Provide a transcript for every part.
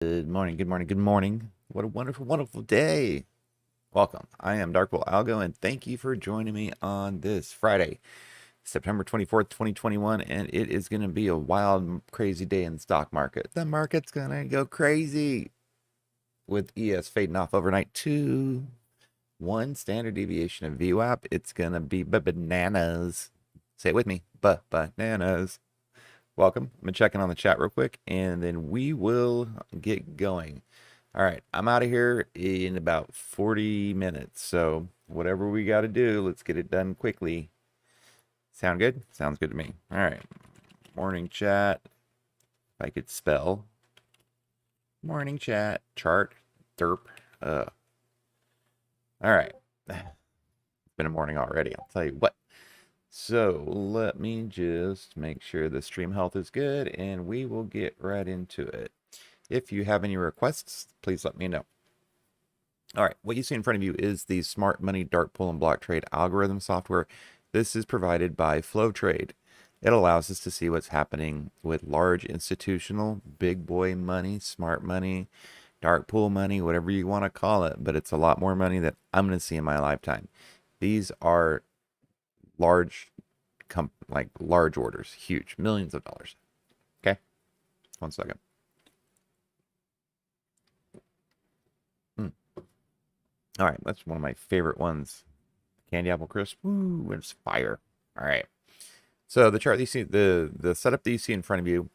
Good morning, good morning, good morning. What a wonderful, wonderful day. Welcome. I am Darkwell Algo, and thank you for joining me on this Friday, September 24th, 2021. And it is going to be a wild, crazy day in the stock market. The market's going to go crazy with ES fading off overnight to one standard deviation of VWAP. It's going to be bananas. Say it with me, bananas. Welcome. I'm checking on the chat real quick, and then we will get going. All right, I'm out of here in about 40 minutes. So whatever we got to do, let's get it done quickly. Sound good? Sounds good to me. All right. Morning chat. If I could spell. Morning chat. Chart. Derp. All right. It's been a morning already. I'll tell you what. So let me just make sure the stream health is good, and we will get right into it. If you have any requests, please let me know. All right, what you see in front of you is the Smart Money Dart Pull and Block Trade algorithm software. This is provided by FlowTrade. It allows us to see what's happening with large institutional, big boy money, smart money, dart pool money, whatever you want to call it, but it's a lot more money that I'm going to see in my lifetime. These are large, large orders, huge, millions of dollars. Okay, 1 second. All right, that's one of my favorite ones. Candy apple crisp. Woo, it's fire. All right. So the chart that you see, the setup that you see in front of you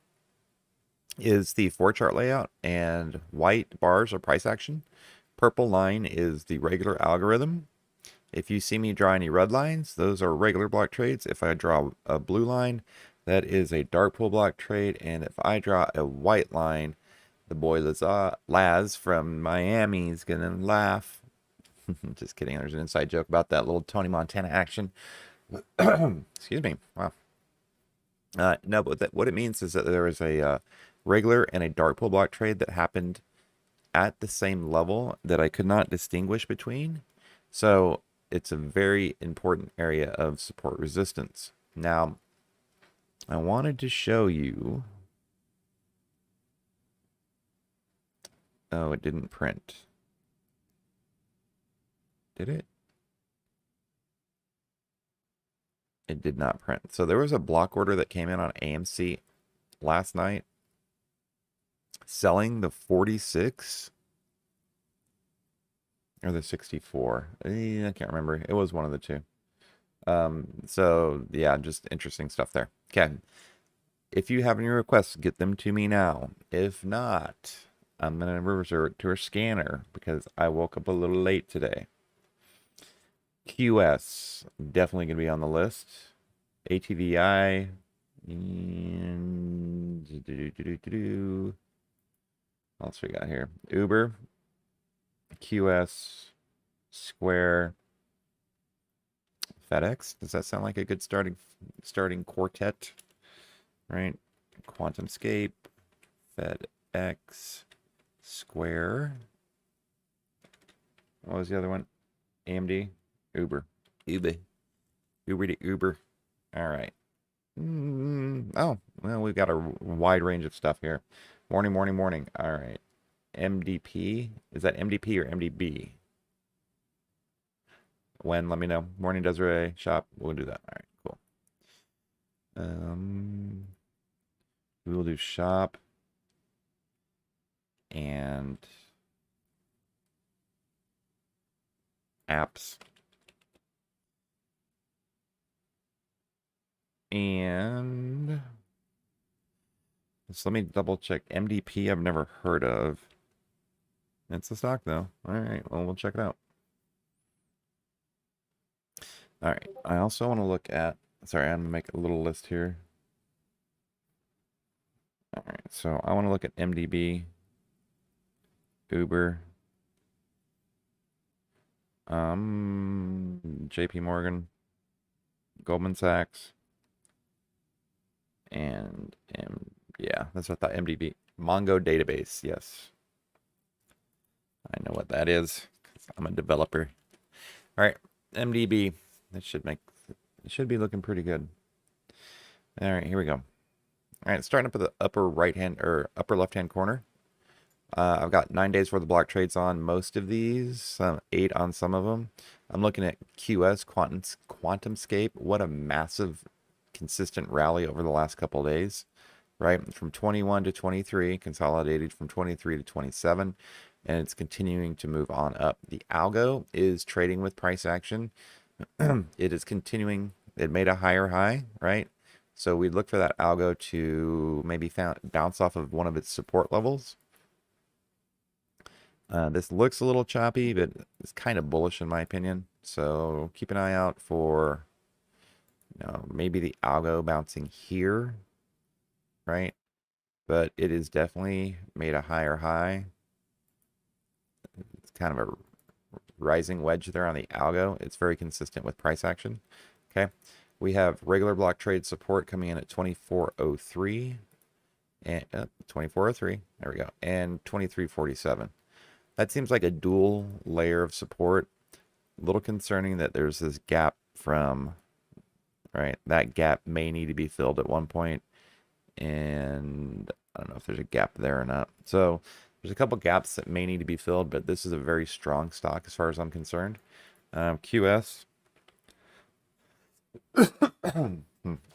is the 4 chart layout, and white bars are price action. Purple line is the regular algorithm. If you see me draw any red lines, those are regular block trades. If I draw a blue line, that is a dart pool block trade. And if I draw a white line, the boy Laz from Miami is going to laugh. Just kidding. There's an inside joke about that little Tony Montana action. Excuse me. Wow. No, but what it means is that there is a regular and a dart pool block trade that happened at the same level that I could not distinguish between. So it's a very important area of support resistance. Now, I wanted to show you. Oh, it didn't print. Did it? It did not print. So there was a block order that came in on AMC last night selling the 46 or the 64. I can't remember. It was one of the two. So yeah, just interesting stuff there. Okay. If you have any requests, get them to me now. If not, I'm going to revert to a scanner because I woke up a little late today. QS, definitely going to be on the list. ATVI. And what else we got here? Uber. QS. Square. FedEx. Does that sound like a good starting quartet? Right? QuantumScape. FedEx. Square. What was the other one? AMD. Uber. Uber. Uber to Uber. All right. Oh, well, we've got a wide range of stuff here. Morning, morning, morning. All right. MDP. Is that MDP or MDB? When? Let me know. Morning, Desiree. Shop. We'll do that. All right, cool. We will do shop and apps. And so let me double check. MDP, I've never heard of. It's a stock though. All right, well, we'll check it out. All right, I also want to look at, sorry, I'm gonna make a little list here. All right, so I want to look at MDB, Uber, JP Morgan, Goldman Sachs, and yeah, that's what I thought. MDB, Mongo database. Yes, I know what that is because I'm a developer. All right, MDB. That should be looking pretty good. All right, here we go. All right, starting up at the upper right hand or upper left hand corner. I've got 9 days worth of block trades on most of these, 8 on some of them. I'm looking at QS, QuantumScape. What a massive, consistent rally over the last couple of days, right? From 21 to 23, consolidated from 23 to 27, and it's continuing to move on up. The Algo is trading with price action. It is continuing. It made a higher high, right? So we look for that Algo to maybe bounce off of one of its support levels. This looks a little choppy, but it's kind of bullish in my opinion. So keep an eye out for, maybe the Algo bouncing here, right? But it is definitely made a higher high. It's kind of a rising wedge there on the Algo. It's very consistent with price action. Okay. We have regular block trade support coming in at 2403 and 2403. There we go. And 2347. That seems like a dual layer of support. A little concerning that there's this gap from, right? That gap may need to be filled at one point, and I don't know if there's a gap there or not. So there's a couple gaps that may need to be filled, but this is a very strong stock as far as I'm concerned. QS.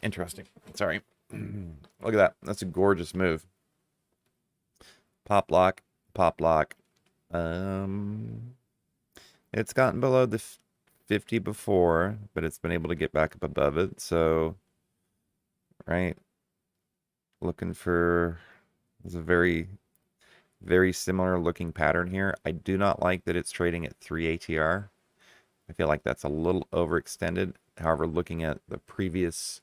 Interesting. Sorry. Look at that. That's a gorgeous move. Pop lock, pop lock. It's gotten below the 50 before, but it's been able to get back up above it. So, right, looking for, there's a very, very similar looking pattern here. I do not like that it's trading at 3 ATR. I feel like that's a little overextended. However, looking at the previous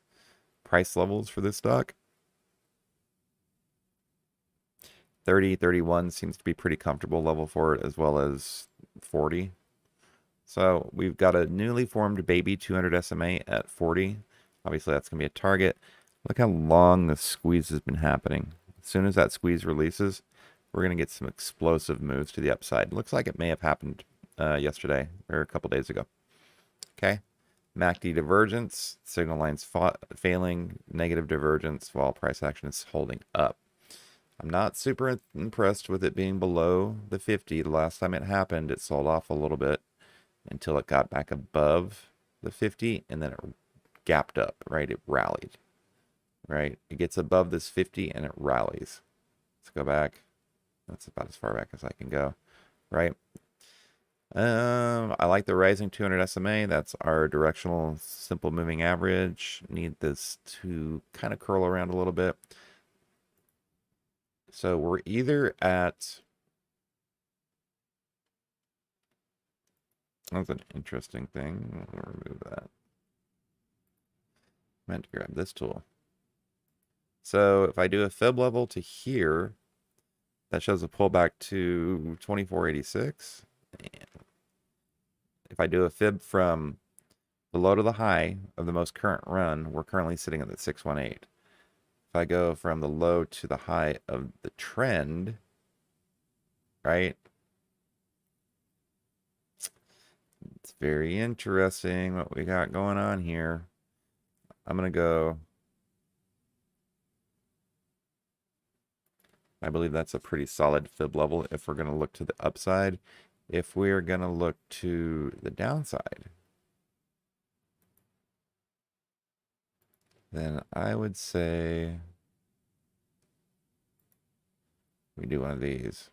price levels for this stock, 30, 31 seems to be pretty comfortable level for it, as well as 40. So we've got a newly formed baby 200 SMA at 40. Obviously, that's going to be a target. Look how long the squeeze has been happening. As soon as that squeeze releases, we're going to get some explosive moves to the upside. Looks like it may have happened yesterday or a couple days ago. Okay. MACD divergence, signal lines failing, negative divergence while price action is holding up. I'm not super impressed with it being below the 50. The last time it happened, it sold off a little bit until it got back above the 50, and then it gapped up, right? It rallied, right? It gets above this 50 and it rallies. Let's go back. That's about as far back as I can go, right? I like the rising 200 SMA. That's our directional simple moving average. Need this to kind of curl around a little bit. So we're either at, that's an interesting thing. We'll remove that. I meant to grab this tool. So if I do a fib level to here, that shows a pullback to 2486. And if I do a fib from the low to the high of the most current run, we're currently sitting at the 618. If I go from the low to the high of the trend, right? It's very interesting what we got going on here. I'm going to go, I believe that's a pretty solid fib level if we're going to look to the upside. If we're going to look to the downside, then I would say we do one of these.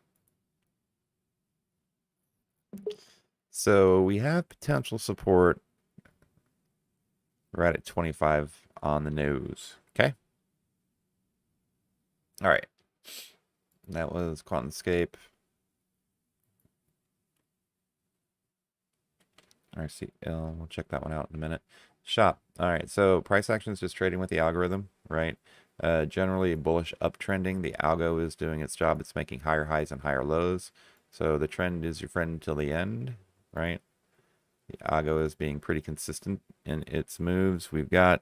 So we have potential support right at 25 on the nose. Okay. All right. That was QuantumScape. RCL. We'll check that one out in a minute. Shop. All right. So price action is just trading with the algorithm, right? Generally bullish uptrending. The algo is doing its job. It's making higher highs and higher lows. So the trend is your friend until the end, right? The algo is being pretty consistent in its moves. We've got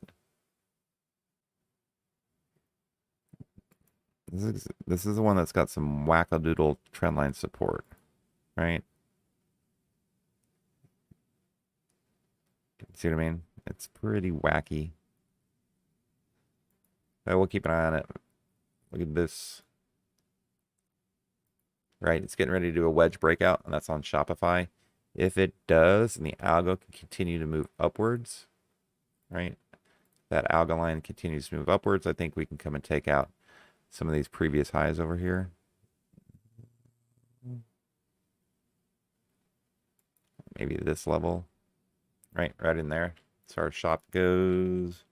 this is the one that's got some wackadoodle trendline support, right? See what I mean? It's pretty wacky. But we'll keep an eye on it. Look at this. right? It's getting ready to do a wedge breakout, and that's on Shopify. If it does, and the algo can continue to move upwards, right? That algo line continues to move upwards. I think we can come and take out some of these previous highs over here. Maybe this level, right in there. As far as shop goes.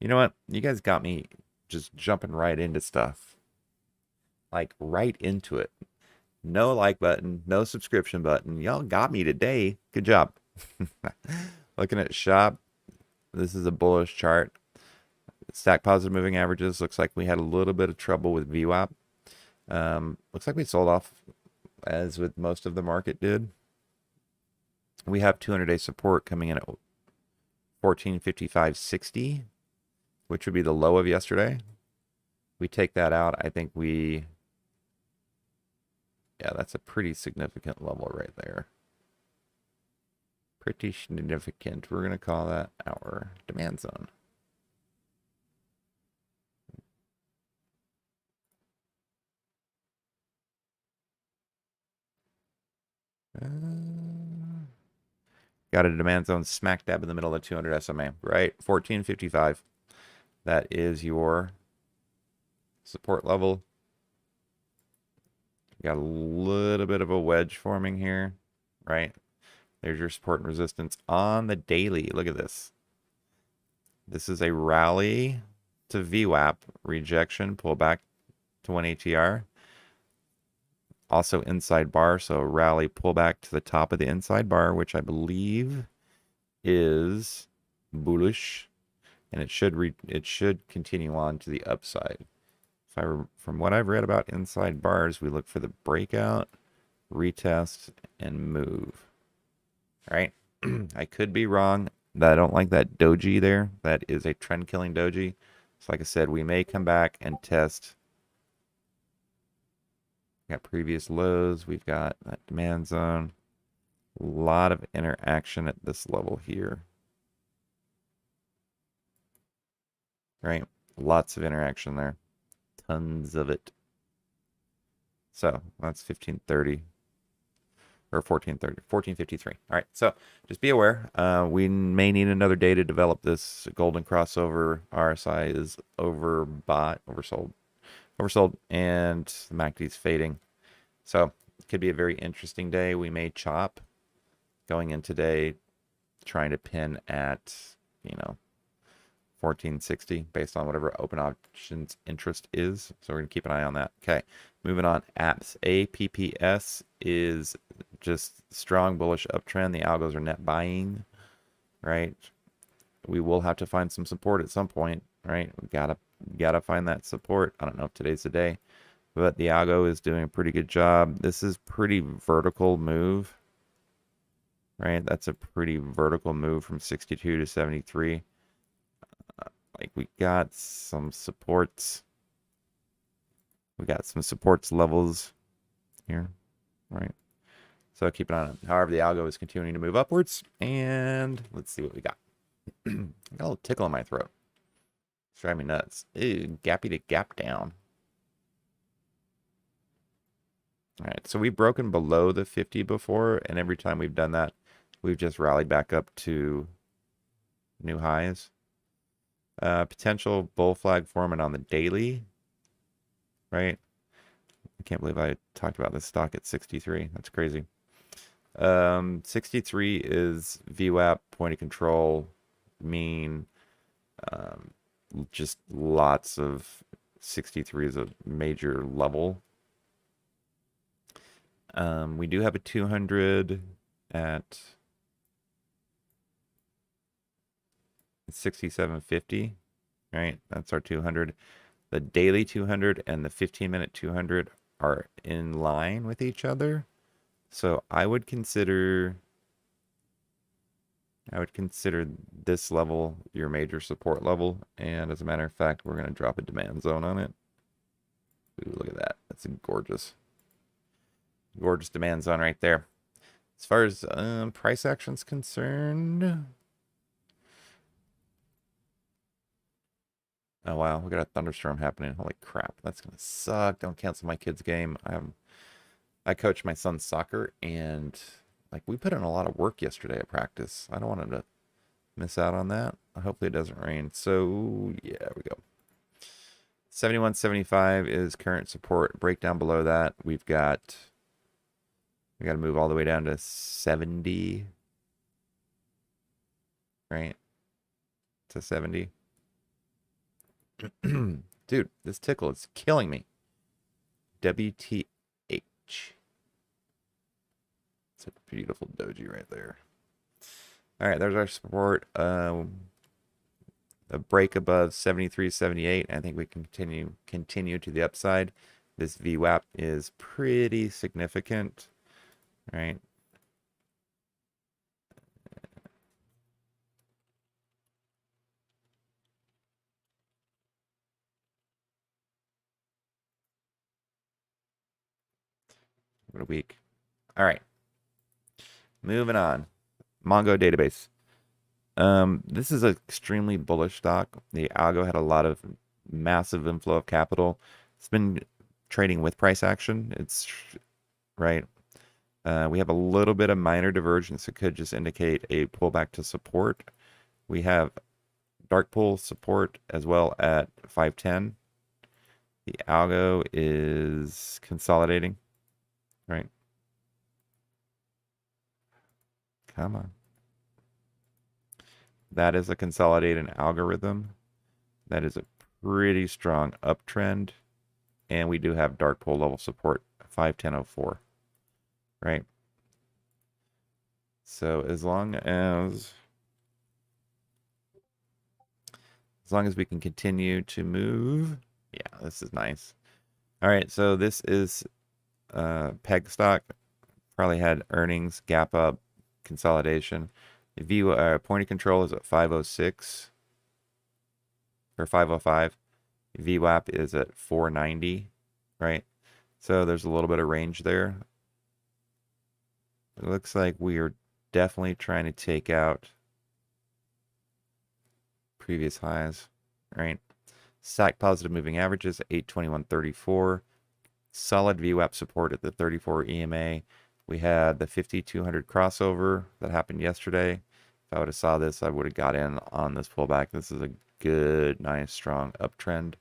You know what? You guys got me just jumping right into stuff. Like right into it. No like button, no subscription button. Y'all got me today. Good job. Looking at shop. This is a bullish chart. Stack positive moving averages. Looks like we had a little bit of trouble with VWAP. Looks like we sold off as with most of the market did. We have 200-day support coming in at 1455.60, which would be the low of yesterday. We take that out. I think yeah, that's a pretty significant level right there. Pretty significant. We're going to call that our demand zone. Got a demand zone smack dab in the middle of 200 SMA, right? 1455. That is your support level. Got a little bit of a wedge forming here, right? There's your support and resistance on the daily. Look at this. This is a rally to VWAP, rejection, pull back to 1 ATR. Also inside bar, so rally pullback to the top of the inside bar, which I believe is bullish, and it should continue on to the upside. From what I've read about inside bars, we look for the breakout, retest, and move. All right, I could be wrong. I don't like that doji there. That is a trend-killing doji. So like I said, we may come back and test. Got previous lows. We've got that demand zone. A lot of interaction at this level here. Right? Lots of interaction there. Tons of it. So that's 1530 or 1430, 1453. All right. So just be aware. We may need another day to develop this golden crossover. RSI is oversold, and the MACD's fading. So it could be a very interesting day. We may chop going in today, trying to pin at, 1460 based on whatever open options interest is. So we're going to keep an eye on that. Okay, moving on. Apps. APPS is just strong bullish uptrend. The algos are net buying, right? We will have to find some support at some point, right? We gotta find that support. I don't know if today's the day, but the algo is doing a pretty good job. This is pretty vertical move, right? That's a pretty vertical move from 62 to 73. Like we got some supports. We got some supports levels here, right? So keep an eye on it. However, the algo is continuing to move upwards, and let's see what we got. Got a little tickle in my throat. It's driving me nuts. Ew, gappy to gap down. All right, so we've broken below the 50 before, and every time we've done that, we've just rallied back up to new highs. Potential bull flag forming on the daily, right? I can't believe I talked about this stock at 63. That's crazy. 63 is VWAP, point of control, mean. Just lots of 63 is a major level. We do have a 200 at 67.50, right? That's our 200. The daily 200 and the 15-minute 200 are in line with each other. So I would consider this level your major support level. And as a matter of fact, we're going to drop a demand zone on it. Ooh, look at that. That's a gorgeous demand zone right there. As far as price action's concerned, Oh wow, we got a thunderstorm happening. Holy crap, that's gonna suck. Don't cancel my kid's game. I coach my son's soccer, and like we put in a lot of work yesterday at practice. I don't want him to miss out on that. Hopefully it doesn't rain. So yeah, we go. 71.75 is current support. Break down below that. We got to move all the way down to 70, right? To 70. Dude, this tickle is killing me. WTH. It's a beautiful doji right there. All right, there's our support. A break above 73.78. I think we can continue to the upside. This VWAP is pretty significant, right? What a week. All right, moving on. Mongo database. This is an extremely bullish stock. The Algo had a lot of massive inflow of capital. It's been trading with price action. It's right. We have a little bit of minor divergence. It could just indicate a pullback to support. We have dark pool support as well at 510. The Algo is consolidating, right? Come on. That is a consolidating algorithm. That is a pretty strong uptrend. And we do have dark pool level support, 510.04, right? So as long as we can continue to move, yeah, this is nice. All right, so this is peg stock. Probably had earnings, gap up, consolidation. The view point of control is at 506 or 505. VWAP is at 490, right? So there's a little bit of range there. It looks like we are definitely trying to take out previous highs, right? Stack positive moving averages at 821.34. Solid VWAP support at the 34 EMA. We had the 5200 crossover that happened yesterday. If I would have saw this, I would have got in on this pullback. This is a good, nice, strong uptrend.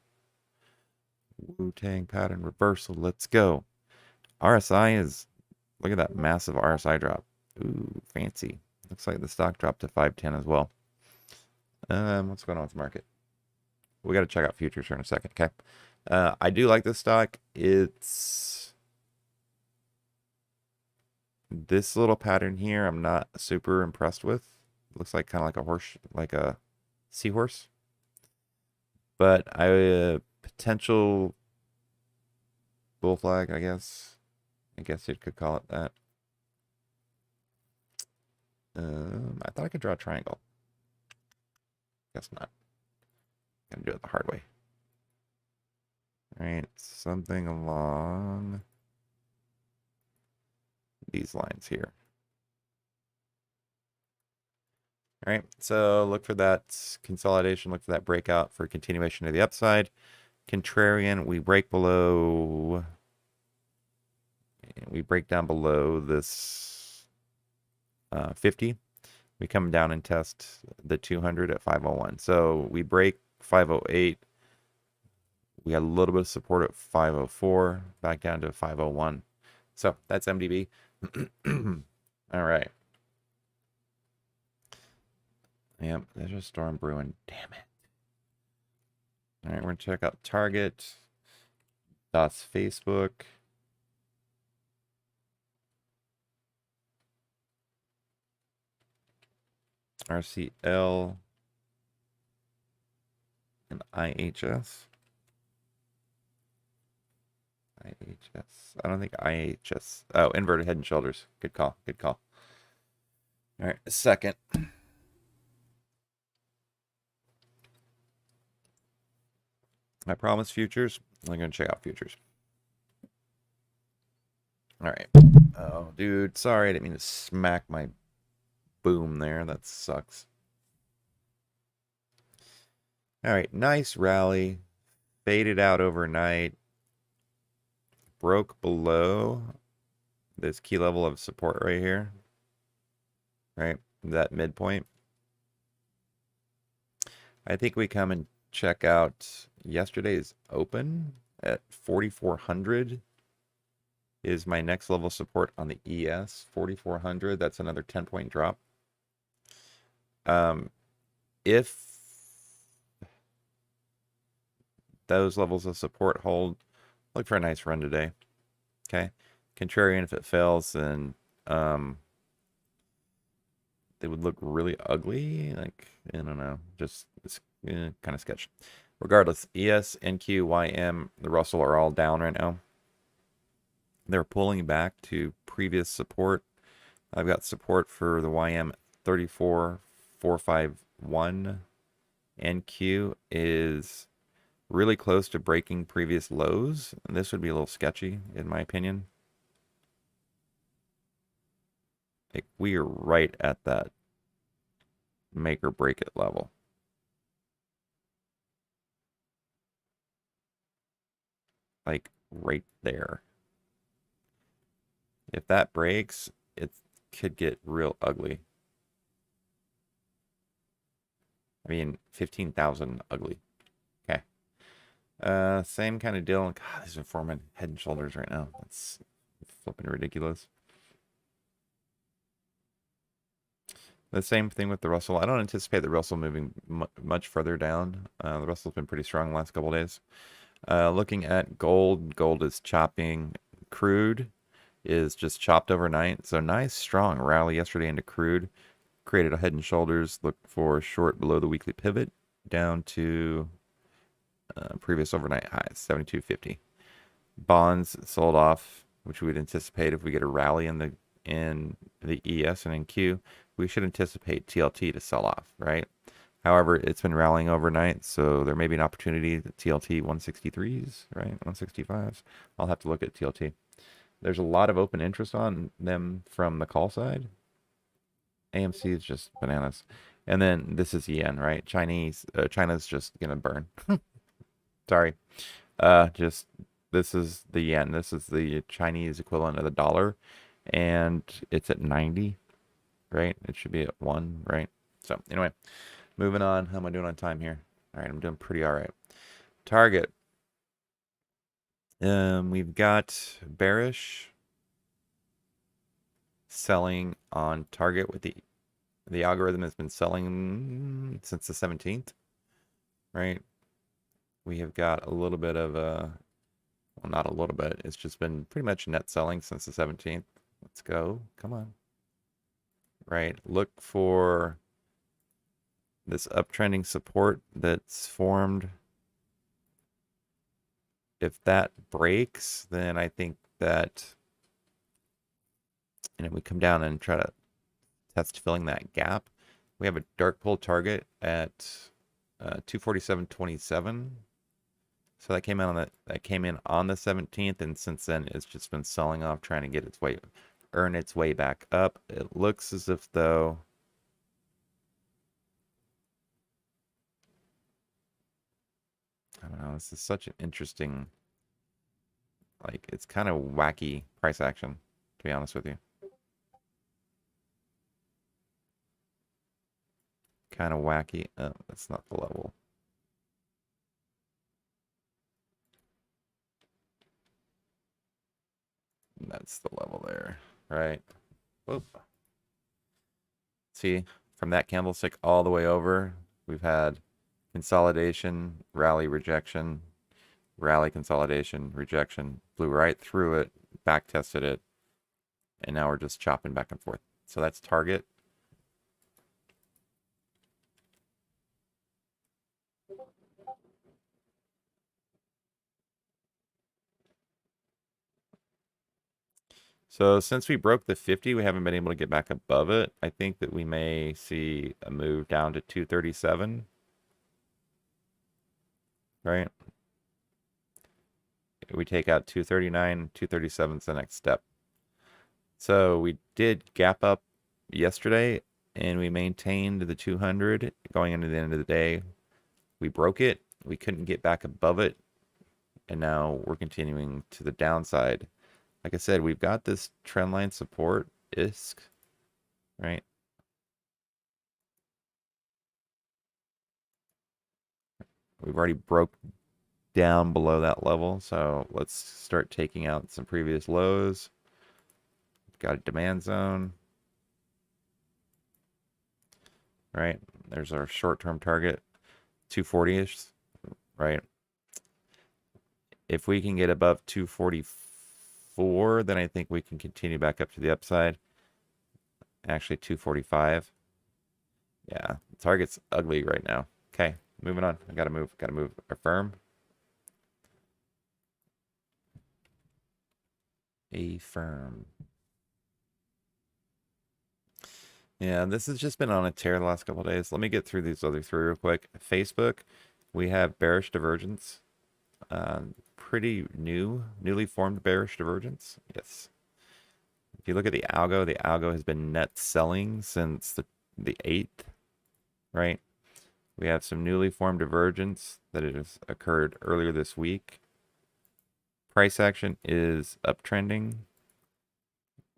Wu-Tang pattern reversal. Let's go. RSI is, look at that massive RSI drop. Ooh, fancy. Looks like the stock dropped to 510 as well. What's going on with the market? We got to check out futures here in a second, okay? I do like this stock. It's this little pattern here I'm not super impressed with. It looks like kind of like a horse, like a seahorse. But potential bull flag, I guess. I guess you could call it that. I thought I could draw a triangle. Guess not. Gonna do it the hard way. All right, something along these lines here. All right, so look for that consolidation, look for that breakout for continuation to the upside. Contrarian, we break below, we break down below this 50. We come down and test the 200 at 501. So we break 508. We got a little bit of support at 504, back down to 501. So that's MDB. All right. Yep, there's a storm brewing. Damn it. All right, we're going to check out Target, Dots Facebook. RCL and IHS. I don't think IHS. Oh, inverted head and shoulders. Good call. Good call. All right, a second. I promise futures. I'm going to check out futures. All right. Oh, dude. Sorry, I didn't mean to smack my boom there. That sucks. All right, nice rally. Faded out overnight. Broke below this key level of support right here. Right? That midpoint. I think we come and check out yesterday's open at 4,400 is my next level support on the ES. 4,400. That's another 10-point drop. If those levels of support hold, look for a nice run today. Okay. Contrarian, if it fails, then they would look really ugly. Like, I don't know, just kind of sketch. Regardless, ES, NQ, YM, the Russell are all down right now. They're pulling back to previous support. I've got support for the YM 34,451. NQ is really close to breaking previous lows. And this would be a little sketchy, in my opinion. Like, we are right at that make or break it level. Like, right there. If that breaks, it could get real ugly. I mean, 15,000 ugly. Okay. Same kind of deal. God, these are forming head and shoulders right now. That's flipping ridiculous. The same thing with the Russell. I don't anticipate the Russell moving much further down. The Russell's been pretty strong the last couple days. Looking at gold, gold is chopping. Crude is just chopped overnight. So nice, strong rally yesterday into crude. Created a head and shoulders. Look for short below the weekly pivot down to previous overnight highs, 72.50. Bonds sold off, which we would anticipate if we get a rally in the ES and in Q. We should anticipate TLT to sell off, right? However, it's been rallying overnight, so there may be an opportunity that TLT 163s, right? 165s. I'll have to look at TLT. There's a lot of open interest on them from the call side. AMC is just bananas. And then this is yen, right? China's just gonna burn. Sorry. Just this is the yen. This is the Chinese equivalent of the dollar, and it's at 90, right? It should be at 1, right? So anyway, moving on. How am I doing on time here? All right, I'm doing pretty all right. Target. We've got bearish selling on target with the algorithm has been selling since the 17th, right? We have got a little bit of a, well, not a little bit. It's just been pretty much net selling since the 17th. Let's go. Come on. Right. Look for this uptrending support that's formed. If that breaks, then I think that, and if we come down and try to test filling that gap, we have a dark pull target at 247.27. So that came in on the 17th, and since then it's just been selling off, trying to get its way, earn its way back up. It looks as if though I don't know, this is such an interesting, like, it's kind of wacky price action, to be honest with you. Kind of wacky. Oh, that's not the level. That's the level there, right? Whoop. See, from that candlestick all the way over, we've had consolidation, rally, rejection, rally, consolidation, rejection, blew right through it, back tested it, and now we're just chopping back and forth. So that's target. So since we broke the 50, we haven't been able to get back above it. I think that we may see a move down to 237. Right? We take out 239, 237 is the next step. So we did gap up yesterday, and we maintained the 200 going into the end of the day. We broke it. We couldn't get back above it. And now we're continuing to the downside. Like I said, we've got this trend line support, ISK, right? We've already broke down below that level, so let's start taking out some previous lows. Got a demand zone, right? There's our short-term target, 240-ish, right? If we can get above 244, then I think we can continue back up to the upside. Actually, 245. Yeah, the target's ugly right now. Okay, moving on. I gotta move. Gotta move. Affirm. Affirm. Yeah, this has just been on a tear the last couple of days. Let me get through these other three real quick. Facebook, we have bearish divergence. Pretty newly formed bearish divergence. Yes. If you look at the algo has been net selling since the 8th, right? We have some newly formed divergence that has occurred earlier this week. Price action is uptrending.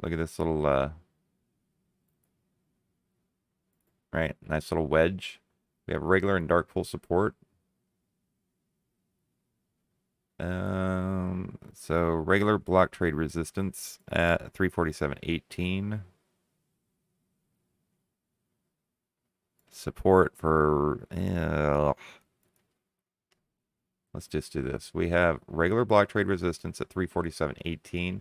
Look at this little, right, nice little wedge. We have regular and dark pool support. So regular block trade resistance at 347.18. Support for, let's just do this. We have regular block trade resistance at 347.18.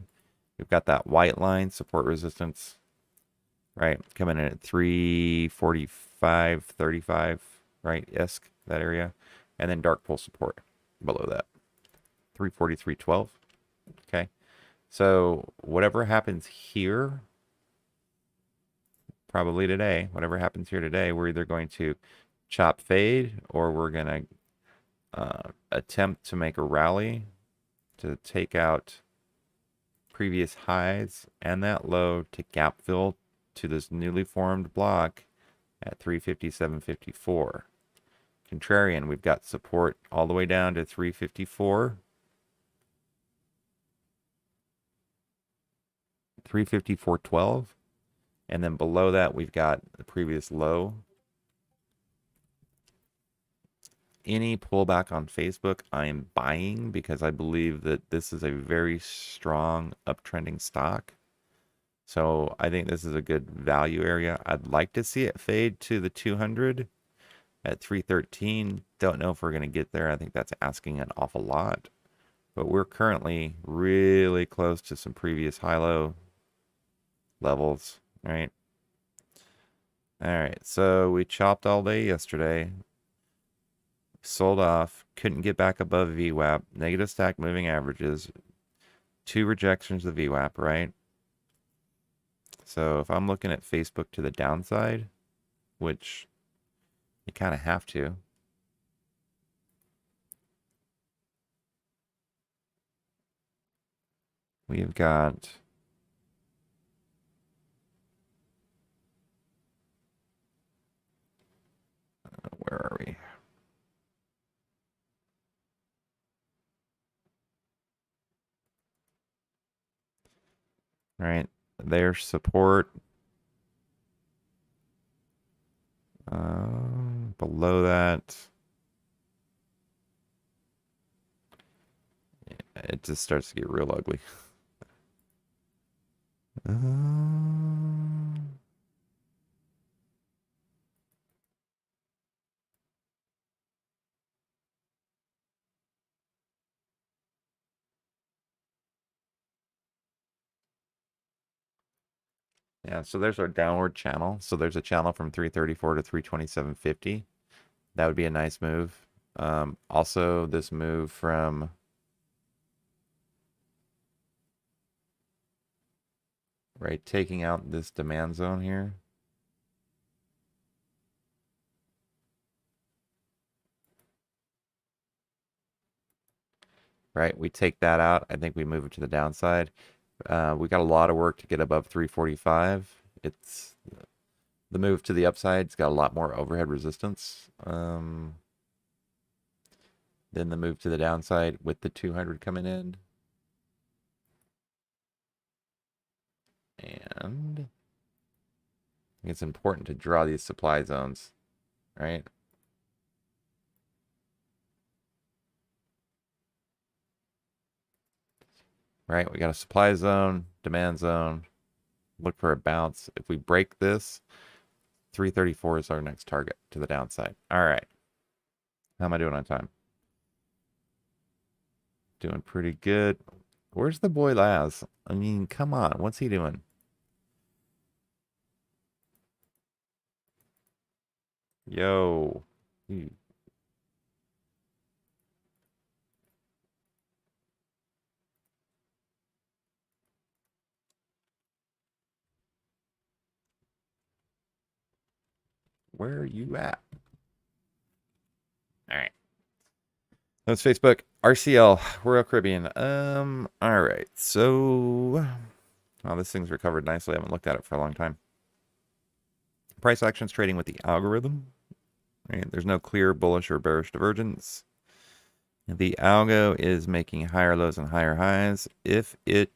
We've got that white line support resistance, right? Coming in at 345.35, right? ISK, that area. And then dark pool support below that. 343.12. Okay. So whatever happens here, probably today, whatever happens here today, we're either going to chop fade or we're going to attempt to make a rally to take out previous highs and that low to gap fill to this newly formed block at 357.54. Contrarian, we've got support all the way down to 354. 354.12, and then below that we've got the previous low. Any pullback on Facebook I am buying because I believe that this is a very strong uptrending stock. So I think this is a good value area. I'd like to see it fade to the 200 at 313. Don't know if we're going to get there. I think that's asking an awful lot, but we're currently really close to some previous high-low levels, right? All right, so we chopped all day yesterday, sold off, couldn't get back above VWAP, negative stack moving averages, 2 rejections of VWAP, right? So if I'm looking at Facebook to the downside, which you kind of have to, we've got where are we? Right, their support. Below that, it just starts to get real ugly. Yeah, so there's our downward channel. So there's a channel from 334 to 327.50. That would be a nice move. Also, this move from right, taking out this demand zone here. Right, we take that out. I think we move it to the downside. We got a lot of work to get above 345. It's the move to the upside. It's got a lot more overhead resistance. Then the move to the downside with the 200 coming in. And I think it's important to draw these supply zones, right? Right, we got a supply zone, demand zone. Look for a bounce. If we break this, 334 is our next target to the downside. All right. How am I doing on time? Doing pretty good. Where's the boy Laz? I mean, come on. What's he doing? Yo. Where are you at? All right. That's Facebook. RCL, Royal Caribbean. All right. So, oh, this thing's recovered nicely. I haven't looked at it for a long time. Price action's trading with the algorithm. Right? There's no clear bullish or bearish divergence. The algo is making higher lows and higher highs. If it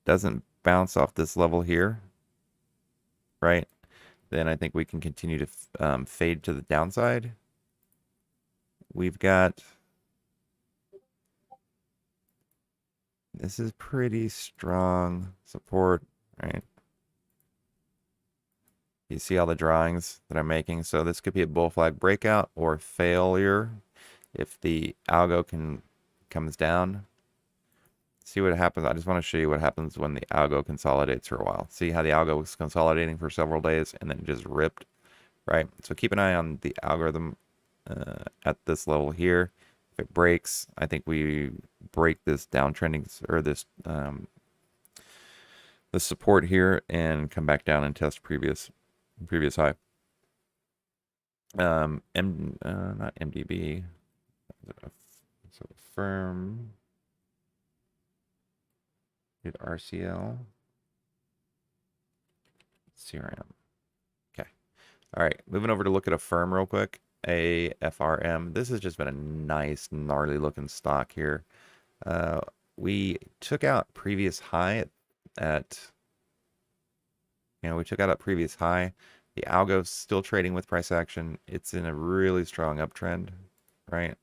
doesn't bounce off this level here, right, then I think we can continue to fade to the downside. We've got, this is pretty strong support, right? You see all the drawings that I'm making. So this could be a bull flag breakout or failure if the algo comes down. See what happens. I just want to show you what happens when the algo consolidates for a while. See how the algo was consolidating for several days and then just ripped, right? So keep an eye on the algorithm at this level here. If it breaks, I think we break this downtrending or this the support here and come back down and test previous high. Not MDB. So firm. Did RCL. CRM. Okay. All right. Moving over to look at a firm real quick. AFRM. This has just been a nice, gnarly looking stock here. We took out previous high we took out a previous high. The algo's still trading with price action. It's in a really strong uptrend, right?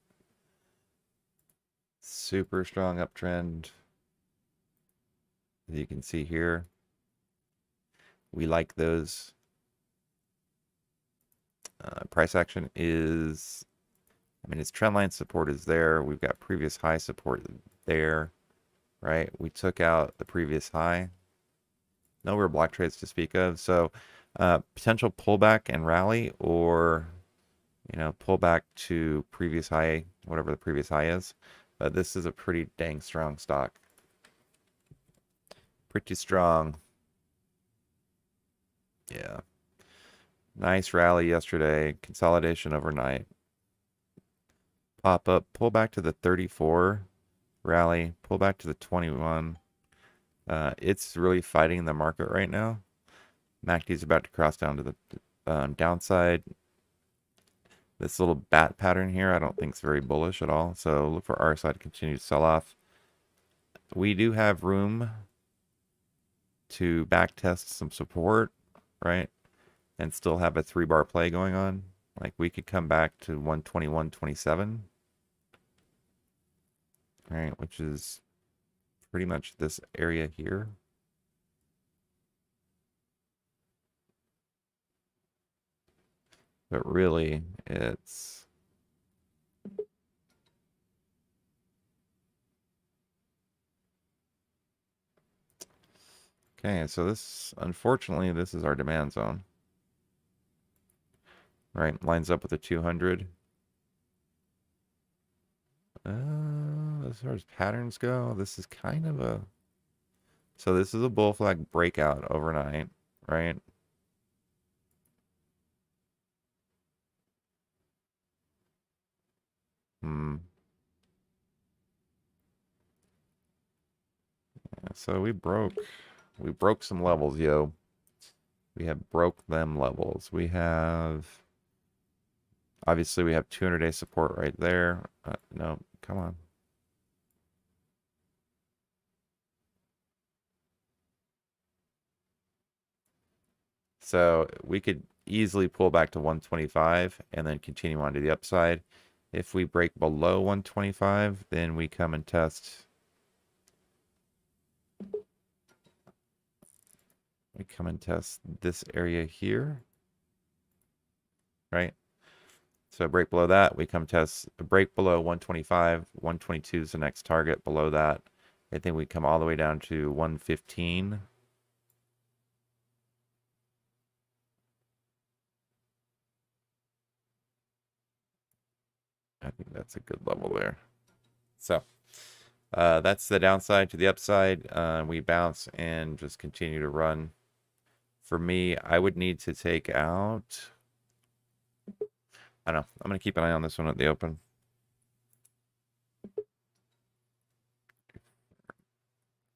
Super strong uptrend. As you can see here, we like those. Price action is, I mean, its trendline support is there. We've got previous high support there, right? We took out the previous high. No real block trades to speak of. So potential pullback and rally, or pull back to previous high, whatever the previous high is. But this is a pretty dang strong stock. Pretty strong. Yeah. Nice rally yesterday. Consolidation overnight. Pop up, pull back to the 34. Rally, pull back to the 21. It's really fighting the market right now. MACD is about to cross down to the downside. This little bat pattern here, I don't think is very bullish at all. So look for RSI to continue to sell off. We do have room to back test some support, right? And still have a 3-bar play going on. Like we could come back to 121.27. Right, which is pretty much this area here. But really, it's okay. So this, unfortunately, this is our demand zone. Right, lines up with the 200. As far as patterns go, this is kind of a, so this is a bull flag breakout overnight, right? Yeah, so we broke some levels, yo. We have broke them levels. We have, Obviously, we have 200-day support right there. No, come on. So we could easily pull back to 125 and then continue on to the upside. If we break below 125, then we come and test. We come and test this area here, right? So break below that, we come test a break below 125, 122 is the next target. Below that, I think we come all the way down to 115. I think that's a good level there. So that's the downside. To the upside, we bounce and just continue to run. For me, I would need to take out, I don't know, I'm going to keep an eye on this one at the open.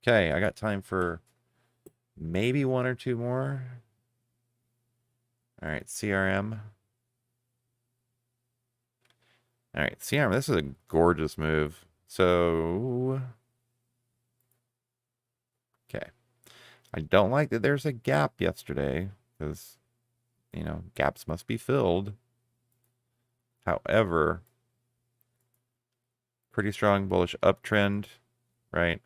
Okay, I got time for maybe one or two more. All right, CRM. All right, CRM, this is a gorgeous move. So, okay. I don't like that there's a gap yesterday because, you know, gaps must be filled. However, pretty strong bullish uptrend, right?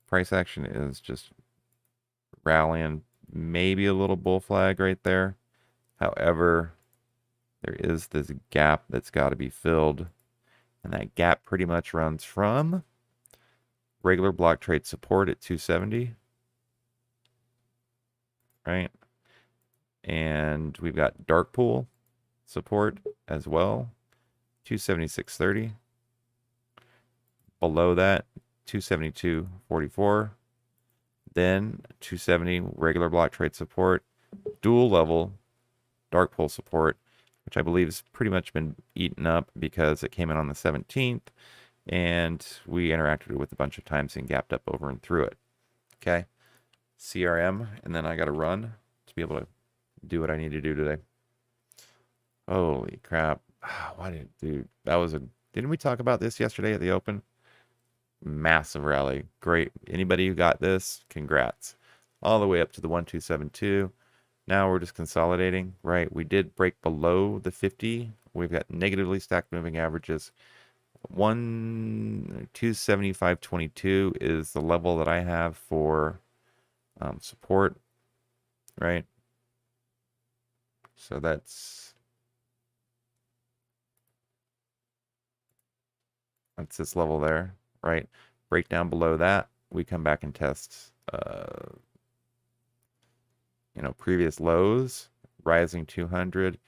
Price action is just rallying, maybe a little bull flag right there. However, there is this gap that's got to be filled. And that gap pretty much runs from regular block trade support at 270, right? And we've got dark pool support as well, 276.30. Below that, 272.44. Then 270 regular block trade support, dual level dark pool support, which I believe has pretty much been eaten up because it came in on the 17th and we interacted with it a bunch of times and gapped up over and through it. Okay, CRM, and then I got to run to be able to do what I need to do today. Holy crap. Why did, dude, that was a, didn't we talk about this yesterday at the open? Massive rally. Great. Anybody who got this, congrats. All the way up to the 1272. Now we're just consolidating, right? We did break below the 50. We've got negatively stacked moving averages. 275.22 is the level that I have for support, right? So that's this level there, right? Break down below that, we come back and test, you know, previous lows, rising 200,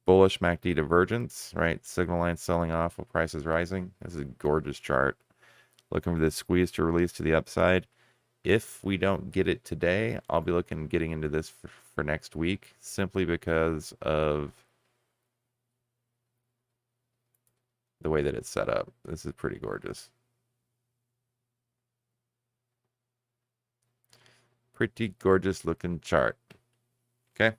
bullish MACD divergence, right? Signal line selling off while price is rising. This is a gorgeous chart. Looking for this squeeze to release to the upside. If we don't get it today, I'll be getting into this for next week, simply because of the way that it's set up. This is pretty gorgeous. Pretty gorgeous looking chart. Okay.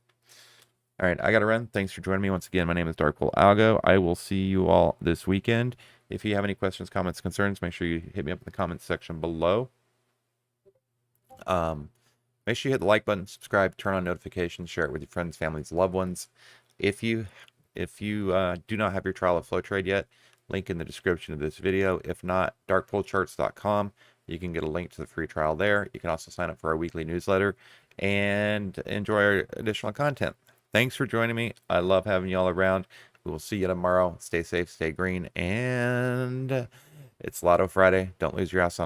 All right, I got to run. Thanks for joining me once again. My name is Darkpool Algo. I will see you all this weekend. If you have any questions, comments, concerns, make sure you hit me up in the comments section below. Make sure you hit the like button, subscribe, turn on notifications, share it with your friends, families, loved ones. If you do not have your trial of FlowTrade yet, link in the description of this video. If not, darkpoolcharts.com. You can get a link to the free trial there. You can also sign up for our weekly newsletter and enjoy our additional content. Thanks for joining me. I love having you all around. We will see you tomorrow. Stay safe, stay green, and it's Lotto Friday. Don't lose your ass on